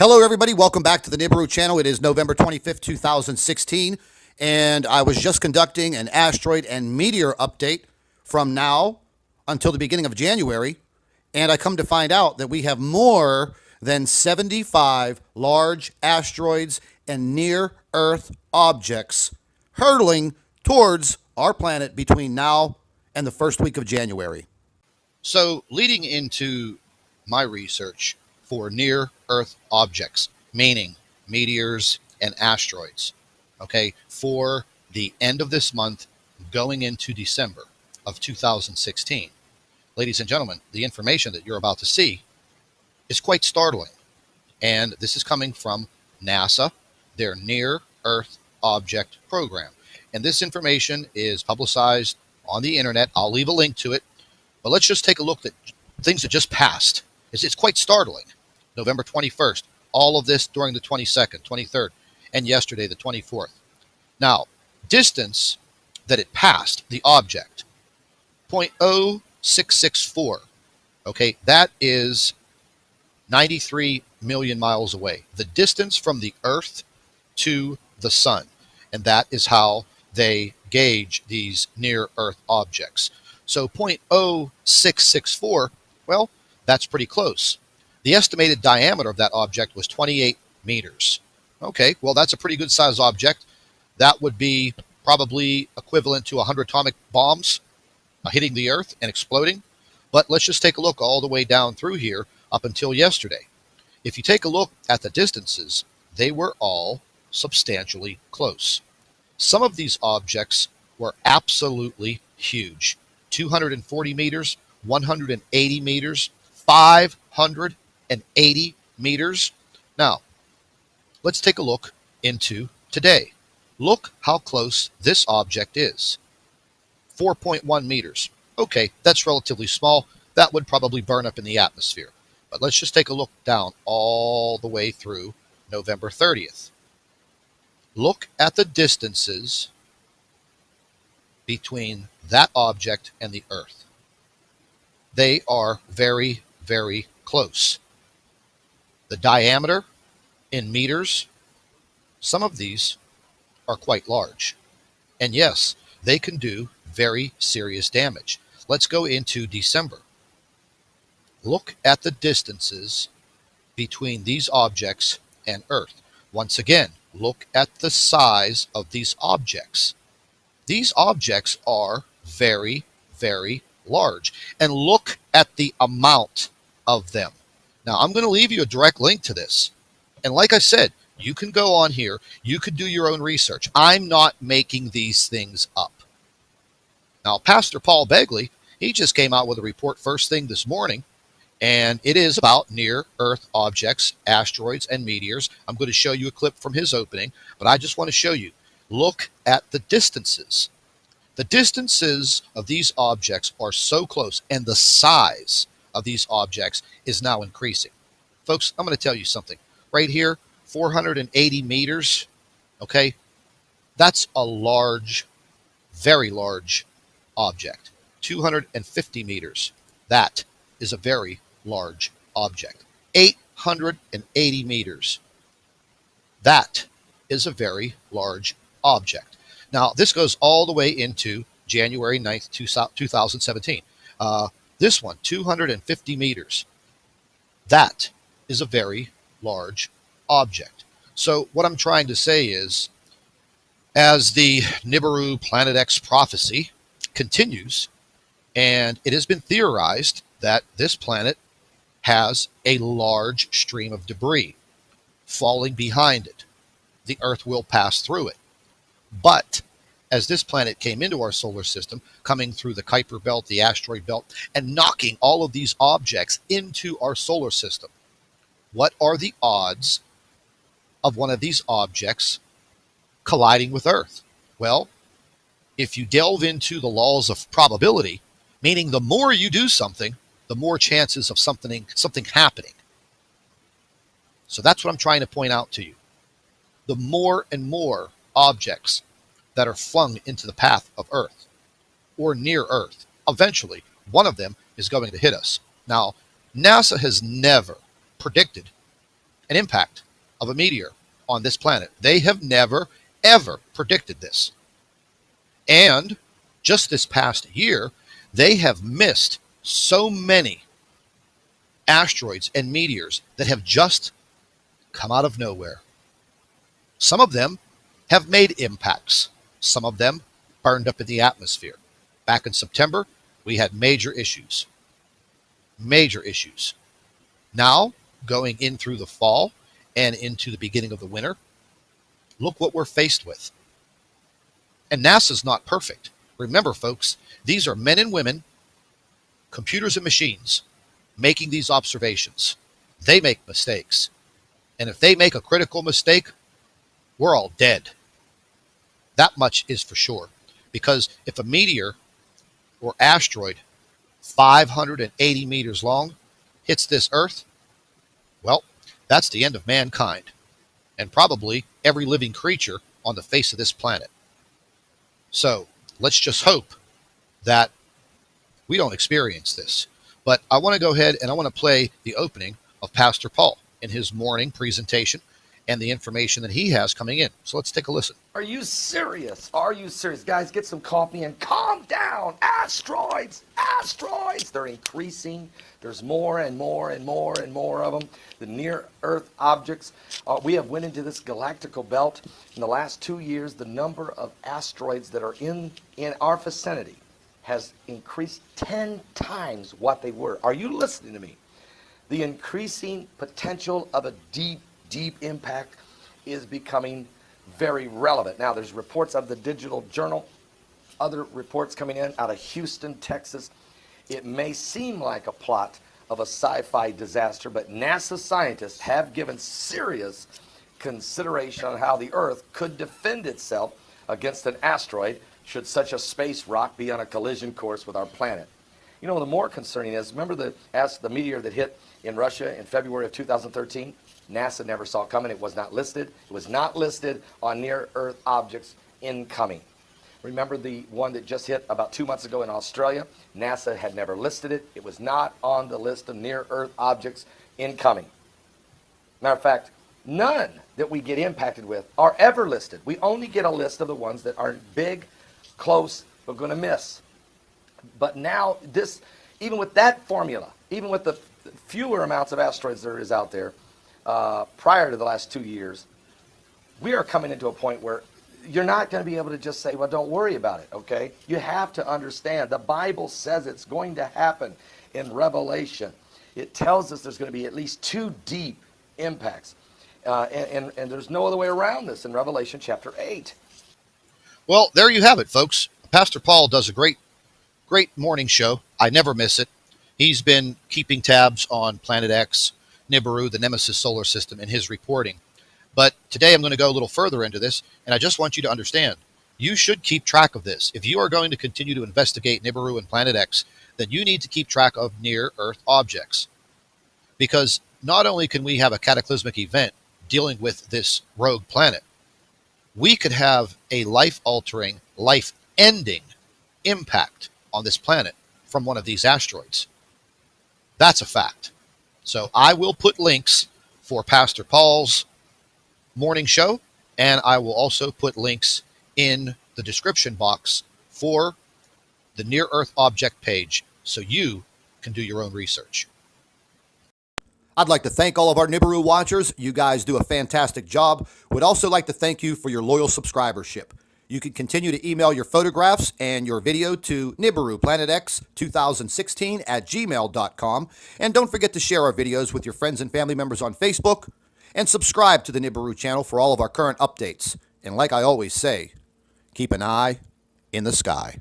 Hello, everybody. Welcome back to the Nibiru channel. It is November 25th, 2016, and I was just conducting an asteroid and meteor update from now until the beginning of January, and I come to find out that we have more than 75 large asteroids and near-Earth objects hurtling towards our planet between now and the first week of January. So, leading into my research for near Earth objects, meaning meteors and asteroids, okay, for the end of this month going into December of 2016, ladies and gentlemen, the information that you're about to see is quite startling. And this is coming from NASA, their Near Earth Object Program. And this information is publicized on the internet. I'll leave a link to it. But let's just take a look at things that just passed. It's quite startling. November 21st, all of this during the 22nd, 23rd, and yesterday, the 24th. Now, distance that it passed, the object, 0.0664. Okay, that is 93 million miles away. The distance from the Earth to the Sun. And that is how they gauge these near-Earth objects. So 0.0664, well, that's pretty close. The estimated diameter of that object was 28 meters. Okay, well, that's a pretty good size object. That would be probably equivalent to 100 atomic bombs hitting the Earth and exploding. But let's just take a look all the way down through here up until yesterday. If you take a look at the distances, they were all substantially close. Some of these objects were absolutely huge. 240 meters, 180 meters, 580 meters. Now, let's take a look into today. Look how close this object is. 4.1 meters. Okay, that's relatively small. That would probably burn up in the atmosphere. But let's just take a look down all the way through November 30th. Look at the distances between that object and the Earth. They are very, very close. The diameter in meters, some of these are quite large. And yes, they can do very serious damage. Let's go into December. Look at the distances between these objects and Earth. Once again, look at the size of these objects. These objects are very, very large. And look at the amount of them. Now, I'm going to leave you a direct link to this. And like I said, you can go on here. You could do your own research. I'm not making these things up. Now, Pastor Paul Begley, he just came out with a report first thing this morning. And it is about near-Earth objects, asteroids, and meteors. I'm going to show you a clip from his opening. But I just want to show you. Look at the distances. The distances of these objects are so close, and the size of these objects is now increasing. Folks, I'm going to tell you something. Right here, 480 meters, okay? That's a large, very large object. 250 meters, that is a very large object. 880 meters, that is a very large object. Now, this goes all the way into January 9th, 2017. This one, 250 meters. That is a very large object. So what I'm trying to say is, as the Nibiru Planet X prophecy continues, and it has been theorized that this planet has a large stream of debris falling behind it. The Earth will pass through it. But as this planet came into our solar system, coming through the Kuiper belt, the asteroid belt, and knocking all of these objects into our solar system, what are the odds of one of these objects colliding with Earth? Well, if you delve into the laws of probability, meaning the more you do something, the more chances of something happening. So that's what I'm trying to point out to you. The more and more objects that are flung into the path of Earth or near Earth, eventually one of them is going to hit us. Now, NASA has never predicted an impact of a meteor on this planet. They have never, ever predicted this. And just this past year, they have missed so many asteroids and meteors that have just come out of nowhere. Some of them have made impacts. Some of them burned up in the atmosphere. Back in September, we had major issues. Major issues. Now, going in through the fall and into the beginning of the winter, look what we're faced with. And NASA's not perfect. Remember, folks, these are men and women, computers and machines, making these observations. They make mistakes. And if they make a critical mistake, we're all dead. That much is for sure. Because if a meteor or asteroid 580 meters long hits this Earth, well, that's the end of mankind and probably every living creature on the face of this planet. So let's just hope that we don't experience this. But I want to go ahead and I want to play the opening of Pastor Paul in his morning presentation and the information that he has coming in. So let's take a listen. Are you serious? Are you serious? Guys, get some coffee and calm down. Asteroids! Asteroids! They're increasing. There's more and more and more and more of them. The near-Earth objects. We have went into this galactical belt. In the last 2 years, the number of asteroids that are in our vicinity has increased 10 times what they were. Are you listening to me? The increasing potential of a deep impact is becoming very relevant. Now, there's reports of the Digital Journal, other reports coming in out of Houston, Texas. It may seem like a plot of a sci-fi disaster, but NASA scientists have given serious consideration on how the Earth could defend itself against an asteroid should such a space rock be on a collision course with our planet. You know, the more concerning is, remember the meteor that hit in Russia in February of 2013? NASA never saw it coming. It was not listed. It was not listed on near-Earth objects incoming. Remember the one that just hit about 2 months ago in Australia? NASA had never listed it. It was not on the list of near-Earth objects incoming. Matter of fact, none that we get impacted with are ever listed. We only get a list of the ones that are big, close, we're going to miss. But now this, even with that formula, even with the fewer amounts of asteroids there is out there, prior to the last 2 years, we are coming into a point where you're not going to be able to just say, well, don't worry about it, okay? You have to understand. The Bible says it's going to happen in Revelation. It tells us there's going to be at least 2 deep impacts. And there's no other way around this in Revelation chapter 8. Well, there you have it, folks. Pastor Paul does a great morning show. I never miss it. He's been keeping tabs on Planet X, Nibiru, the Nemesis solar system, in his reporting. But today I'm going to go a little further into this, and I just want you to understand, you should keep track of this. If you are going to continue to investigate Nibiru and Planet X, then you need to keep track of near-Earth objects. Because not only can we have a cataclysmic event dealing with this rogue planet, we could have a life-altering, life-ending impact on this planet from one of these asteroids. That's a fact. So I will put links for Pastor Paul's morning show, and I will also put links in the description box for the Near Earth Object page so you can do your own research. I'd like to thank all of our Nibiru watchers. You guys do a fantastic job. Would also like to thank you for your loyal subscribership. You can continue to email your photographs and your video to NibiruPlanetX2016@gmail.com. And don't forget to share our videos with your friends and family members on Facebook. And subscribe to the Nibiru channel for all of our current updates. And like I always say, keep an eye in the sky.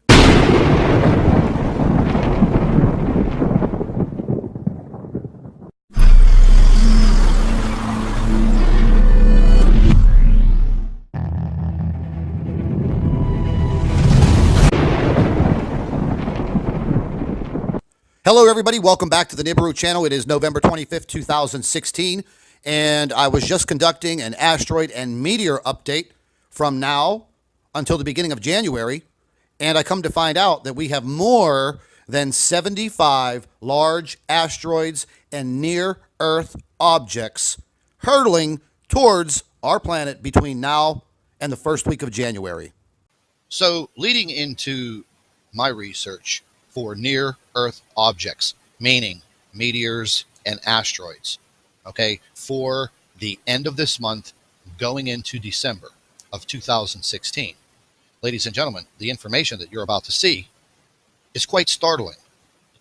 Hello, everybody. Welcome back to the Nibiru channel. It is November 25th, 2016, and I was just conducting an asteroid and meteor update from now until the beginning of January, and I come to find out that we have more than 75 large asteroids and near-Earth objects hurtling towards our planet between now and the first week of January. So, leading into my research for near Earth objects, meaning meteors and asteroids, okay, for the end of this month going into December of 2016. Ladies and gentlemen, the information that you're about to see is quite startling.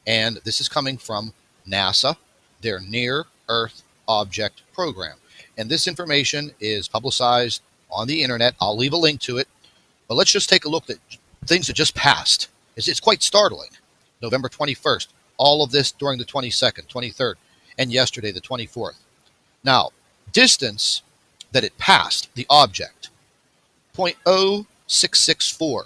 And this is coming from NASA, their Near Earth Object Program. And this information is publicized on the internet. I'll leave a link to it. But let's just take a look at things that just passed. It's quite startling. November 21st, all of this during the 22nd, 23rd, and yesterday, the 24th. Now, distance that it passed, the object, 0.0664